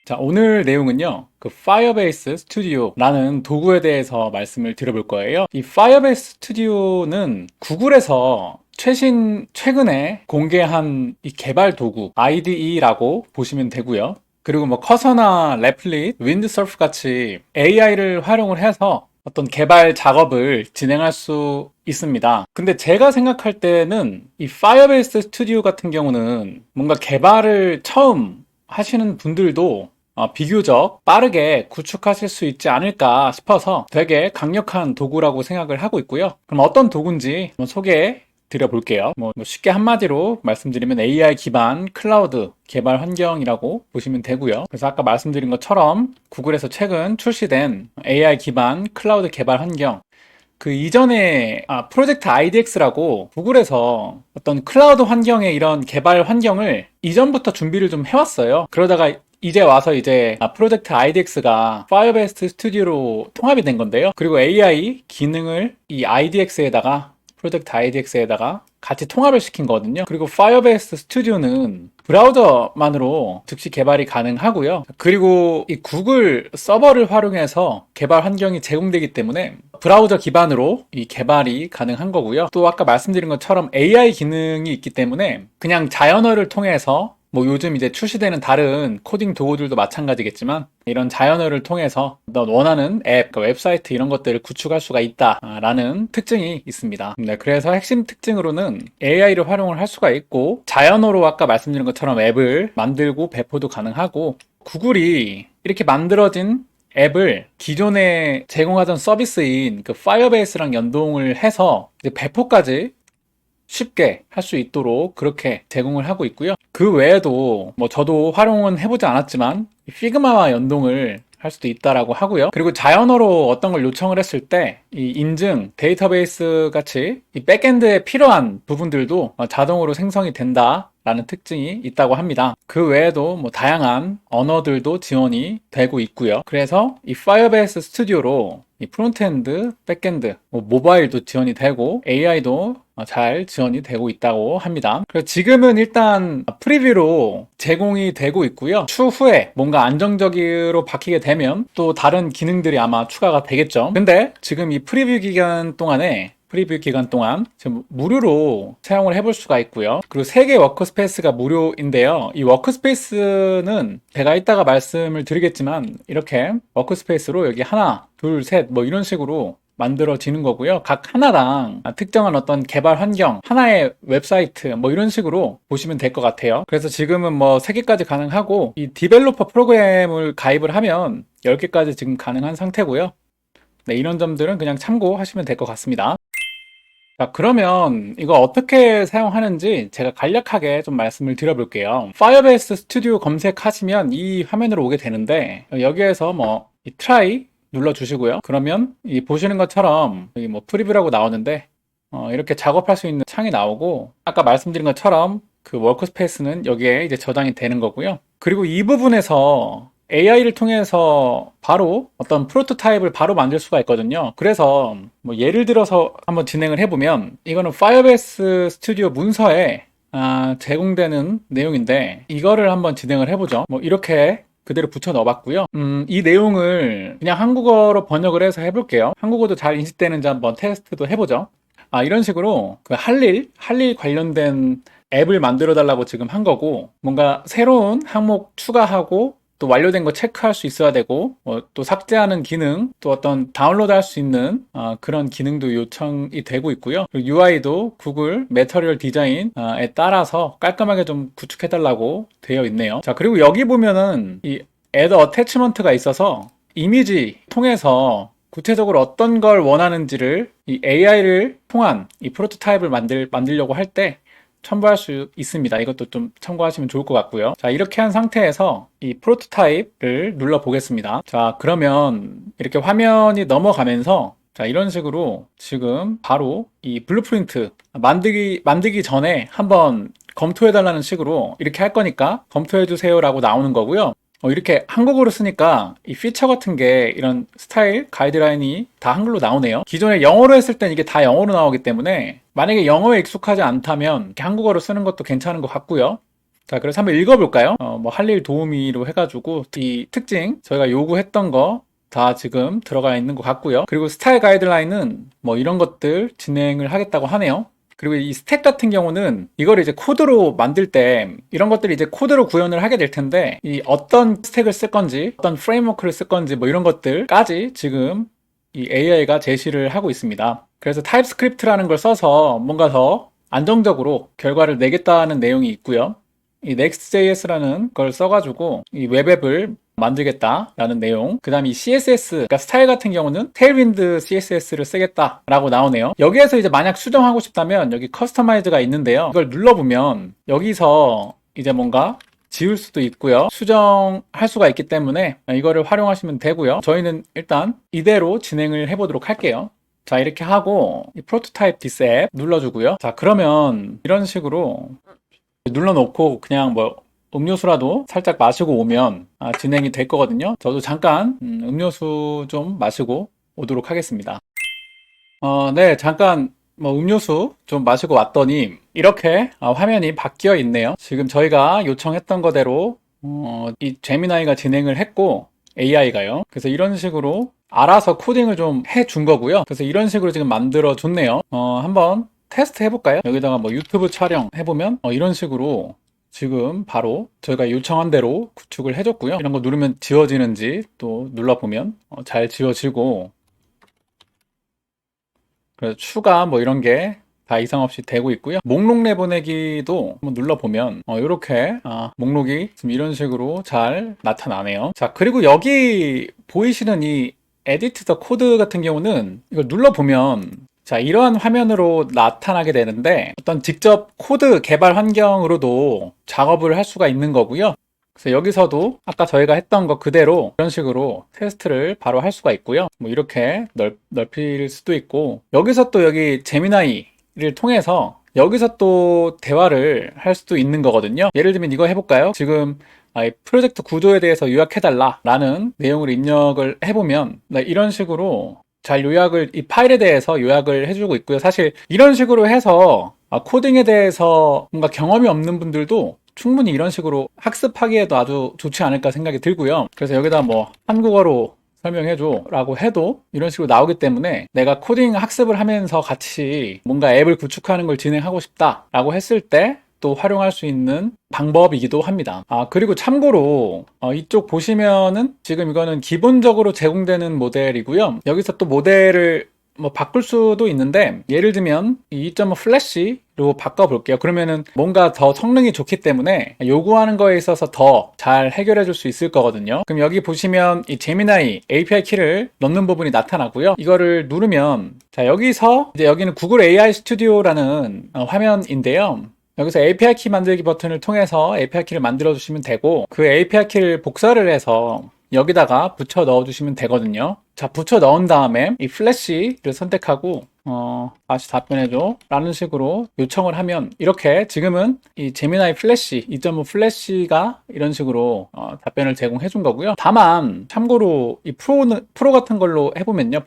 자, 오늘 내용은요, 그 파이어베이스 스튜디오라는 도구에 대해서 말씀을 드려볼 거예요. 이 파이어베이스 스튜디오는 구글에서 최근에 공개한 이 개발 도구, IDE라고 보시면 되고요. 그리고 뭐 커서나 랩릿, 윈드서프 같이 AI를 활용을 해서 어떤 개발 작업을 진행할 수 있습니다. 근데 제가 생각할 때는 이 파이어베이스 스튜디오 같은 경우는 뭔가 개발을 처음 하시는 분들도 비교적 빠르게 구축하실 수 있지 않을까 싶어서 되게 강력한 도구라고 생각을 하고 있고요. 그럼 어떤 도구인지 한번 소개해 드려볼게요. 쉽게 한마디로 말씀드리면 AI 기반 클라우드 개발 환경이라고 보시면 되고요. 그래서 아까 말씀드린 것처럼 구글에서 최근 출시된 AI 기반 클라우드 개발 환경, 그 이전에 프로젝트 IDX라고 구글에서 어떤 클라우드 환경의 이런 개발 환경을 이전부터 준비를 좀 해왔어요. 그러다가 이제 와서 프로젝트 IDX가 파이어베이스 스튜디오로 통합이 된 건데요. 그리고 AI 기능을 이 IDX에다가 프로젝트 IDX에다가 같이 통합을 시킨 거거든요. 그리고 파이어베이스 스튜디오는 브라우저만으로 즉시 개발이 가능하고요. 그리고 이 구글 서버를 활용해서 개발 환경이 제공되기 때문에 브라우저 기반으로 이 개발이 가능한 거고요. 또 아까 말씀드린 것처럼 AI 기능이 있기 때문에 그냥 자연어를 통해서 요즘 이제 출시되는 다른 코딩 도구들도 마찬가지겠지만 이런 자연어를 통해서 너 원하는 앱, 그러니까 웹사이트 이런 것들을 구축할 수가 있다라는 특징이 있습니다. 네, 그래서 핵심 특징으로는 AI를 활용을 할 수가 있고 자연어로 아까 말씀드린 것처럼 앱을 만들고 배포도 가능하고 구글이 이렇게 만들어진 앱을 기존에 제공하던 서비스인 그 파이어베이스랑 연동을 해서 이제 배포까지 쉽게 할 수 있도록 그렇게 제공을 하고 있고요. 그 외에도 저도 활용은 해보지 않았지만 피그마와 연동을 할 수도 있다라고 하고요. 그리고 자연어로 어떤 걸 요청을 했을 때 이 인증, 데이터베이스 같이 이 백엔드에 필요한 부분들도 자동으로 생성이 된다 라는 특징이 있다고 합니다. 그 외에도 다양한 언어들도 지원이 되고 있고요. 그래서 이 파이어베이스 스튜디오로 이 프론트엔드, 백엔드, 모바일도 지원이 되고 AI도 잘 지원이 되고 있다고 합니다. 그래서 지금은 일단 프리뷰로 제공이 되고 있고요. 추후에 뭔가 안정적으로 바뀌게 되면 또 다른 기능들이 아마 추가가 되겠죠. 근데 지금 이 프리뷰 기간 동안 지금 무료로 사용을 해볼 수가 있고요. 그리고 3개 워크스페이스가 무료인데요. 이 워크스페이스는 제가 이따가 말씀을 드리겠지만 이렇게 워크스페이스로 여기 하나, 둘, 셋 이런 식으로 만들어지는 거고요. 각 하나당 특정한 어떤 개발 환경, 하나의 웹사이트 이런 식으로 보시면 될 것 같아요. 그래서 지금은 3개까지 가능하고 이 디벨로퍼 프로그램을 가입을 하면 10개까지 지금 가능한 상태고요. 네, 이런 점들은 그냥 참고하시면 될 것 같습니다. 자, 그러면 이거 어떻게 사용하는지 제가 간략하게 좀 말씀을 드려볼게요. 파이어베이스 스튜디오 검색하시면 이 화면으로 오게 되는데 여기에서 이 트라이 눌러주시고요. 그러면 이 보시는 것처럼 여기 프리뷰라고 나오는데 이렇게 작업할 수 있는 창이 나오고 아까 말씀드린 것처럼 그 워크스페이스는 여기에 이제 저장이 되는 거고요. 그리고 이 부분에서 AI를 통해서 바로 어떤 프로토타입을 바로 만들 수가 있거든요. 그래서 예를 들어서 한번 진행을 해보면 이거는 파이어베이스 스튜디오 문서에 제공되는 내용인데 이거를 한번 진행을 해보죠. 이렇게 그대로 붙여 넣어봤고요. 이 내용을 그냥 한국어로 번역을 해서 해볼게요. 한국어도 잘 인식되는지 한번 테스트도 해보죠. 이런 식으로 그 할 일 관련된 앱을 만들어 달라고 지금 한 거고 뭔가 새로운 항목 추가하고 또 완료된 거 체크할 수 있어야 되고 또 삭제하는 기능 또 어떤 다운로드 할 수 있는 그런 기능도 요청이 되고 있고요. 그리고 UI도 구글 매터리얼 디자인에 따라서 깔끔하게 좀 구축해 달라고 되어 있네요. 자, 그리고 여기 보면은 이 add attachment가 있어서 이미지 통해서 구체적으로 어떤 걸 원하는지를 이 AI를 통한 이 프로토타입을 만들려고 할 때 첨부할 수 있습니다. 이것도 좀 참고하시면 좋을 것 같고요. 자, 이렇게 한 상태에서 이 프로토타입을 눌러 보겠습니다. 자, 그러면 이렇게 화면이 넘어가면서 자, 이런 식으로 지금 바로 이 블루프린트 만들기 전에 한번 검토해 달라는 식으로 이렇게 할 거니까 검토해 주세요 라고 나오는 거고요. 이렇게 한국어로 쓰니까 이 피처 같은 게 이런 스타일 가이드라인이 다 한글로 나오네요. 기존에 영어로 했을 땐 이게 다 영어로 나오기 때문에 만약에 영어에 익숙하지 않다면 이렇게 한국어로 쓰는 것도 괜찮은 것 같고요. 자, 그래서 한번 읽어볼까요? 뭐 할 일 도우미로 해가지고 이 특징 저희가 요구했던 거 다 지금 들어가 있는 것 같고요. 그리고 스타일 가이드라인은 뭐 이런 것들 진행을 하겠다고 하네요. 그리고 이 스택 같은 경우는 이걸 이제 코드로 만들 때 이런 것들이 이제 코드로 구현을 하게 될 텐데 이 어떤 스택을 쓸 건지 어떤 프레임워크를 쓸 건지 뭐 이런 것들까지 지금 이 AI가 제시를 하고 있습니다. 그래서 타입스크립트라는 걸 써서 뭔가 더 안정적으로 결과를 내겠다는 내용이 있고요. 이 Next.js라는 걸 써가지고 이 웹앱을 만들겠다라는 내용. 그 다음에 이 CSS, 그러니까 스타일 같은 경우는 테일윈드 CSS를 쓰겠다라고 나오네요. 여기에서 이제 만약 수정하고 싶다면 여기 커스터마이즈가 있는데요. 이걸 눌러보면 여기서 이제 뭔가 지울 수도 있고요. 수정할 수가 있기 때문에 이거를 활용하시면 되고요. 저희는 일단 이대로 진행을 해보도록 할게요. 자, 이렇게 하고 이 프로토타입 디스 앱 눌러주고요. 자, 그러면 이런 식으로 눌러놓고 그냥 뭐 음료수라도 살짝 마시고 오면 진행이 될 거거든요. 저도 잠깐 음료수 좀 마시고 오도록 하겠습니다. 네, 잠깐 뭐 음료수 좀 마시고 왔더니 이렇게 화면이 바뀌어 있네요. 지금 저희가 요청했던 거대로 이 제미나이가 진행을 했고 AI가요. 그래서 이런 식으로 알아서 코딩을 좀 해준 거고요. 그래서 이런 식으로 지금 만들어 줬네요. 한번 테스트 해볼까요? 여기다가 뭐 유튜브 촬영 해보면 이런 식으로 지금 바로 저희가 요청한 대로 구축을 해줬고요. 이런 거 누르면 지워지는지 또 눌러보면 잘 지워지고, 그래서 추가 뭐 이런 게 다 이상 없이 되고 있고요. 목록 내보내기도 한번 눌러보면 이렇게 목록이 지금 이런 식으로 잘 나타나네요. 자, 그리고 여기 보이시는 이 에디트 더 코드 같은 경우는 이걸 눌러보면 자, 이러한 화면으로 나타나게 되는데 어떤 직접 코드 개발 환경으로도 작업을 할 수가 있는 거고요. 그래서 여기서도 아까 저희가 했던 거 그대로 이런 식으로 테스트를 바로 할 수가 있고요. 뭐 이렇게 넓힐 수도 있고, 여기서 또 여기 제미나이를 통해서 여기서 또 대화를 할 수도 있는 거거든요. 예를 들면 이거 해볼까요? 지금 프로젝트 구조에 대해서 요약해달라 라는 내용을 입력을 해보면 이런 식으로 잘 요약을, 이 파일에 대해서 요약을 해주고 있고요. 사실 이런 식으로 해서 코딩에 대해서 뭔가 경험이 없는 분들도 충분히 이런 식으로 학습하기에도 아주 좋지 않을까 생각이 들고요. 그래서 여기다 뭐 한국어로 설명해줘 라고 해도 이런 식으로 나오기 때문에 내가 코딩 학습을 하면서 같이 뭔가 앱을 구축하는 걸 진행하고 싶다 라고 했을 때 또 활용할 수 있는 방법이기도 합니다. 그리고 참고로 이쪽 보시면은 지금 이거는 기본적으로 제공되는 모델이고요. 여기서 또 모델을 뭐 바꿀 수도 있는데, 예를 들면 2.5 플래시로 바꿔볼게요. 그러면은 뭔가 더 성능이 좋기 때문에 요구하는 거에 있어서 더 잘 해결해 줄 수 있을 거거든요. 그럼 여기 보시면 이 제미나이 API 키를 넣는 부분이 나타나고요. 이거를 누르면 자, 여기서 이제 여기는 구글 AI 스튜디오라는 화면인데요. 여기서 API 키 만들기 버튼을 통해서 API 키를 만들어 주시면 되고, 그 API 키를 복사를 해서 여기다가 붙여 넣어 주시면 되거든요. 자, 붙여 넣은 다음에 이 플래시를 선택하고 다시 답변해줘 라는 식으로 요청을 하면 이렇게 지금은 이 제미나이 플래시 2.5 플래시가 이런 식으로 답변을 제공해 준 거고요. 다만 참고로 이 프로 같은 걸로 해보면요,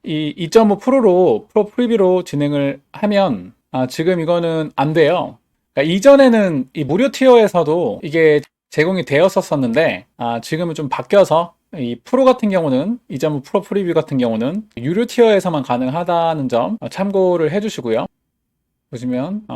이 2.5 프로로 프로 프리뷰로 진행을 하면 지금 이거는 안 돼요. 그러니까 이전에는 이 무료 티어에서도 이게 제공이 되었었는데 지금은 좀 바뀌어서 이 프로 같은 경우는 2.5 프로 프리뷰 같은 경우는 유료 티어에서만 가능하다는 점 참고를 해주시고요. 보시면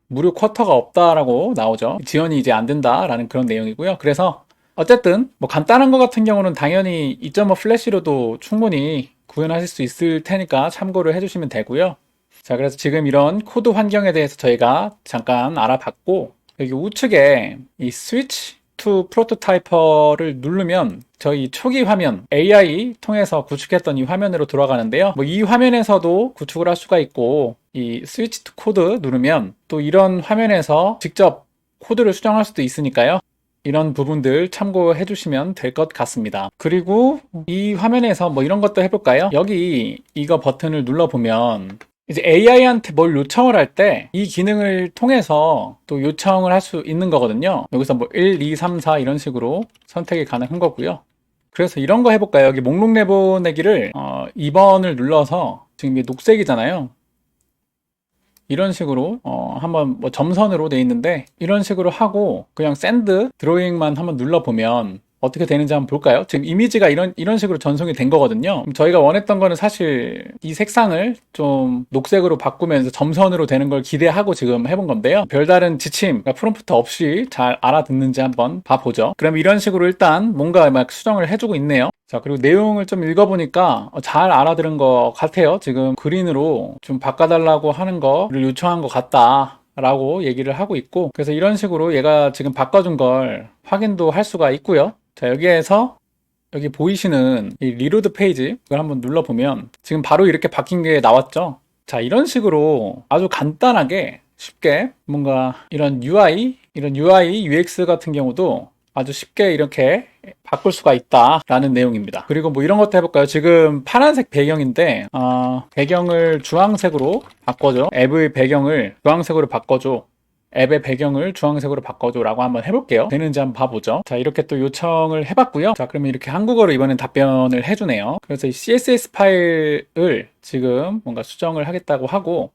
무료 쿼터가 없다라고 나오죠. 지원이 이제 안 된다라는 그런 내용이고요. 그래서 어쨌든 뭐 간단한 거 같은 경우는 당연히 2.5 플래시로도 충분히 구현하실 수 있을 테니까 참고를 해주시면 되고요. 자, 그래서 지금 이런 코드 환경에 대해서 저희가 잠깐 알아봤고, 여기 우측에 이 스위치 투 프로토타이퍼를 누르면 저희 초기 화면 AI 통해서 구축했던 이 화면으로 돌아가는데요. 뭐 이 화면에서도 구축을 할 수가 있고, 이 스위치 투 코드 누르면 또 이런 화면에서 직접 코드를 수정할 수도 있으니까요. 이런 부분들 참고해 주시면 될 것 같습니다. 그리고 이 화면에서 뭐 이런 것도 해볼까요? 여기 이거 버튼을 눌러보면 이제 AI한테 뭘 요청을 할 때 이 기능을 통해서 또 요청을 할 수 있는 거거든요. 여기서 뭐 1, 2, 3, 4 이런 식으로 선택이 가능한 거고요. 그래서 이런 거 해볼까요? 여기 목록 내보내기를 2번을 눌러서 지금 이게 녹색이잖아요. 이런 식으로 한번 뭐 점선으로 돼 있는데 이런 식으로 하고 그냥 샌드 드로잉만 한번 눌러보면 어떻게 되는지 한번 볼까요? 지금 이미지가 이런 식으로 전송이 된 거거든요. 저희가 원했던 거는 사실 이 색상을 좀 녹색으로 바꾸면서 점선으로 되는 걸 기대하고 지금 해본 건데요. 별다른 지침, 그러니까 프롬프트 없이 잘 알아듣는지 한번 봐보죠. 그럼 이런 식으로 일단 뭔가 막 수정을 해주고 있네요. 자, 그리고 내용을 좀 읽어보니까 잘 알아들은 것 같아요. 지금 그린으로 좀 바꿔달라고 하는 거를 요청한 것 같다 라고 얘기를 하고 있고, 그래서 이런 식으로 얘가 지금 바꿔준 걸 확인도 할 수가 있고요. 자, 여기에서 여기 보이시는 이 리로드 페이지 이걸 한번 눌러보면 지금 바로 이렇게 바뀐 게 나왔죠. 자, 이런 식으로 아주 간단하게 쉽게 뭔가 이런 UI, UX 같은 경우도 아주 쉽게 이렇게 바꿀 수가 있다라는 내용입니다. 그리고 뭐 이런 것도 해볼까요? 지금 파란색 배경인데 배경을 주황색으로 바꿔줘. 앱의 배경을 주황색으로 바꿔줘. 앱의 배경을 주황색으로 바꿔줘 라고 한번 해볼게요. 되는지 한번 봐보죠. 자, 이렇게 또 요청을 해봤고요. 자, 그러면 이렇게 한국어로 이번엔 답변을 해주네요. 그래서 이 CSS 파일을 지금 뭔가 수정을 하겠다고 하고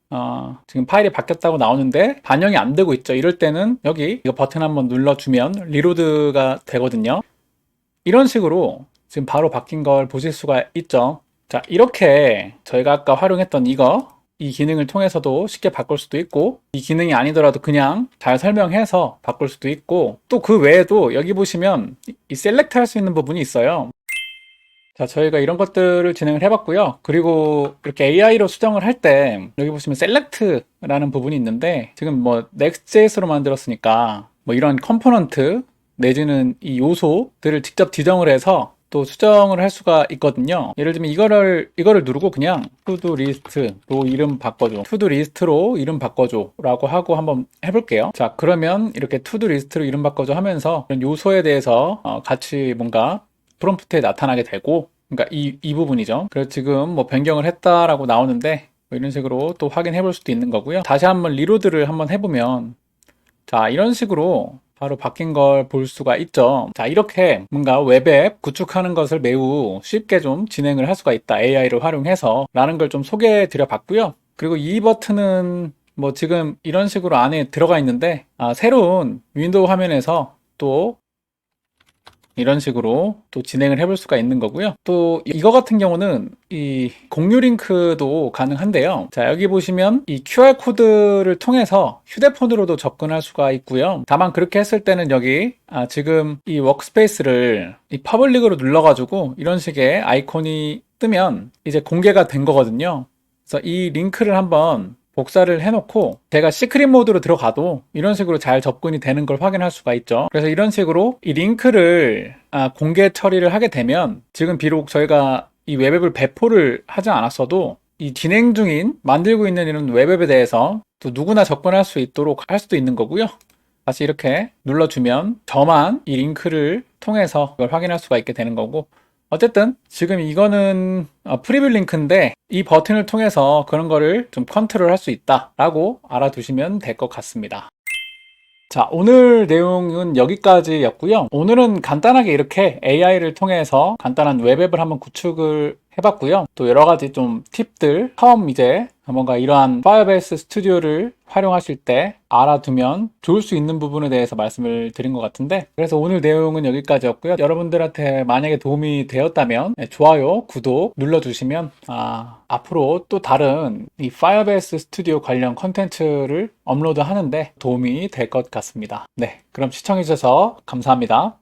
지금 파일이 바뀌었다고 나오는데 반영이 안 되고 있죠. 이럴 때는 여기 이거 버튼 한번 눌러주면 리로드가 되거든요. 이런 식으로 지금 바로 바뀐 걸 보실 수가 있죠. 자, 이렇게 저희가 아까 활용했던 이 기능을 통해서도 쉽게 바꿀 수도 있고, 이 기능이 아니더라도 그냥 잘 설명해서 바꿀 수도 있고, 또 그 외에도 여기 보시면 이 셀렉트 할 수 있는 부분이 있어요. 자, 저희가 이런 것들을 진행을 해봤고요. 그리고 이렇게 AI로 수정을 할 때 여기 보시면 셀렉트라는 부분이 있는데, 지금 뭐 Next.js로 만들었으니까 뭐 이런 컴포넌트 내지는 이 요소들을 직접 지정을 해서 또 수정을 할 수가 있거든요. 예를 들면 이거를 누르고 그냥 투두 리스트로 이름 바꿔줘. 투두 리스트로 이름 바꿔줘 라고 하고 한번 해볼게요. 자, 그러면 이렇게 투두 리스트로 이름 바꿔줘 하면서 이런 요소에 대해서 같이 뭔가 프롬프트에 나타나게 되고, 그러니까 이 부분이죠. 그래서 지금 뭐 변경을 했다라고 나오는데 뭐 이런 식으로 또 확인해 볼 수도 있는 거고요. 다시 한번 리로드를 한번 해보면 자, 이런 식으로 바로 바뀐 걸 볼 수가 있죠. 자, 이렇게 뭔가 웹앱 구축하는 것을 매우 쉽게 좀 진행을 할 수가 있다. AI를 활용해서 라는 걸 좀 소개해 드려 봤고요. 그리고 이 버튼은 뭐 지금 이런 식으로 안에 들어가 있는데 새로운 윈도우 화면에서 또 이런 식으로 또 진행을 해볼 수가 있는 거고요. 또 이거 같은 경우는 이 공유 링크도 가능한데요. 자, 여기 보시면 이 QR코드를 통해서 휴대폰으로도 접근할 수가 있고요. 다만 그렇게 했을 때는 여기 지금 이 워크스페이스를 이 퍼블릭으로 눌러가지고 이런 식의 아이콘이 뜨면 이제 공개가 된 거거든요. 그래서 이 링크를 한번 복사를 해놓고 제가 시크릿 모드로 들어가도 이런 식으로 잘 접근이 되는 걸 확인할 수가 있죠. 그래서 이런 식으로 이 링크를 공개 처리를 하게 되면 지금 비록 저희가 이 웹앱을 배포를 하지 않았어도 이 진행 중인 만들고 있는 이런 웹앱에 대해서 또 누구나 접근할 수 있도록 할 수도 있는 거고요. 다시 이렇게 눌러주면 저만 이 링크를 통해서 이걸 확인할 수가 있게 되는 거고, 어쨌든 지금 이거는 프리뷰 링크인데 이 버튼을 통해서 그런 거를 좀 컨트롤 할 수 있다 라고 알아두시면 될 것 같습니다. 자, 오늘 내용은 여기까지였고요. 오늘은 간단하게 이렇게 AI를 통해서 간단한 웹앱을 한번 구축을 해봤고요. 또 여러 가지 좀 팁들, 처음 이제 뭔가 이러한 파이어베이스 스튜디오를 활용하실 때 알아두면 좋을 수 있는 부분에 대해서 말씀을 드린 것 같은데, 그래서 오늘 내용은 여기까지였고요. 여러분들한테 만약에 도움이 되었다면 좋아요, 구독 눌러주시면 앞으로 또 다른 이 파이어베이스 스튜디오 관련 컨텐츠를 업로드 하는데 도움이 될 것 같습니다. 네, 그럼 시청해주셔서 감사합니다.